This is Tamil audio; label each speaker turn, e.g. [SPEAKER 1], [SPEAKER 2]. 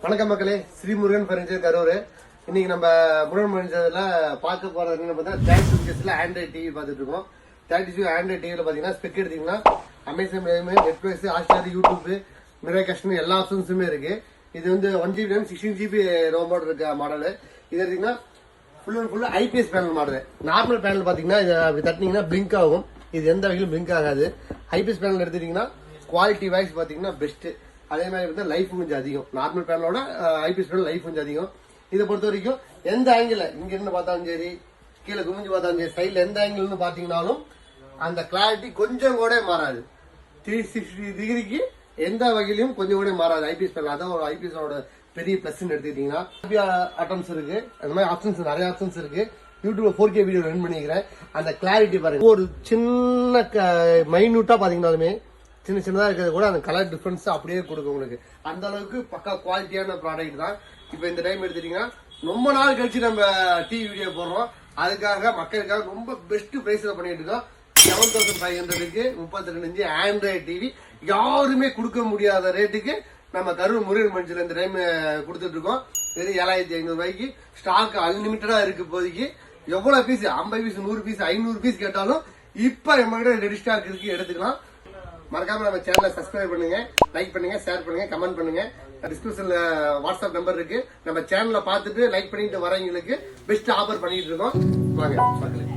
[SPEAKER 1] வணக்கம் மக்களே, ஸ்ரீ முருகன் பர்னிச்சர் கரூர். இன்னைக்கு நம்ம முருகன் பர்னிச்சர்ல பார்க்க போறது என்னன்னு பார்த்தா ஆண்ட்ராய்ட் டிவி பார்த்துட்டு இருக்கோம். 32 ஆண்ட்ராய்ட் டிவில பாத்தீங்கன்னா ஸ்பெக் எடுத்தீங்கன்னா Amazon prime, Netflix, Hotstar, YouTube, mirror கஷ்டம் எல்லா ஆப்ஷன்ஸுமே இருக்கு. இது வந்து 1GB RAM 16GB ரோமோட் இருக்க மாடல். இது எடுத்தீங்கன்னா full and full IPS panel model. Normal panel பாத்தீங்கன்னா இது அப்படி தட்டினீங்கன்னா பிளிங்க் ஆகும். இது எந்த வகையிலும் பிளிங்க் ஆகாது. ஐபிஎஸ் பேனல் எடுத்துட்டீங்கன்னா குவாலிட்டி வைஸ் பாத்தீங்கன்னா பெஸ்ட். அதே மாதிரி வந்து லைஃப் கொஞ்சம் அதிகம். நார்மல் பேனலோட ஐபிஎஸ் பேனல் லைஃப் கொஞ்சம் அதிகம். இதை பொறுத்த வரைக்கும் எந்த ஆங்கிள் இங்க இருந்து பார்த்தாலும் சரி, கீழே குமிஞ்சு பார்த்தாலும் சரி, சைட்ல எந்த ஆங்கிள்னு பாத்தீங்கன்னாலும் அந்த கிளாரிட்டி கொஞ்சம் கூட மாறாது. 360 டிகிரிக்கு எந்த வகையிலும் கொஞ்சம் கூட மாறாது ஐபிஎஸ் பேனல். அதான் ஒரு ஐபிஎஸோட பெரிய பிளஸ் எடுத்துக்கிட்டீங்கன்னா அட்டம்ஸ் இருக்கு. அந்த மாதிரி ஆப்ஷன்ஸ் நிறைய ஆப்ஷன்ஸ் இருக்கு. யூடியூப்ல 4K வீடியோ ரன் பண்ணிக்கிறேன். அந்த கிளாரிட்டி பாருங்க, ஒரு சின்ன மைன்யூட்டா பாத்தீங்கன்னாலுமே சின்ன சின்னதா இருக்கிறது கூட அந்த கலர் டிஃபரன்ஸ் அப்படியே கொடுக்கும் உங்களுக்கு. அந்த அளவுக்கு பக்கா குவாலிட்டியான ப்ராடக்ட் தான். இப்ப இந்த டைம் எடுத்துட்டீங்கன்னா ரொம்ப நாள் கழிச்சு நம்ம டிவி வீடியோ போடுறோம். அதுக்காக மக்களுக்காக ரொம்ப பெஸ்ட் பிரைஸ்ல பண்ணிட்டு இருக்கோம். 7500க்கு 32 இன்ச் ஆண்ட்ராய்ட் டிவி யாருமே கொடுக்க முடியாத ரேட்டுக்கு நம்ம கரூர் முருகன் பர்னிச்சர்ல இந்த டைம் கொடுத்துட்டு இருக்கோம். வெறும் 7500 ரூபாய்க்கு ஸ்டாக் அன்லிமிட்டடா இருக்கு. இப்போதைக்கு எவ்வளவு பீஸ், 50 பீஸ், 100 பீஸ், 500 பீஸ் கேட்டாலும் இப்ப நம்ம கிட்ட ரெடி ஸ்டாக் இருக்கு, எடுத்துக்கலாம். மறக்காம நம்ம சேனலை சப்ஸ்கிரைப் பண்ணுங்க, லைக் பண்ணுங்க, ஷேர் பண்ணுங்க, கமெண்ட் பண்ணுங்க. டிஸ்கிரிப்ஷன்ல வாட்ஸ்அப் நம்பர் இருக்கு. நம்ம சேனலை பார்த்துட்டு லைக் பண்ணிட்டு வரவங்களுக்கு பெஸ்ட் ஆஃபர் பண்ணிட்டு இருக்கோம். வாங்க பார்க்கலாம்.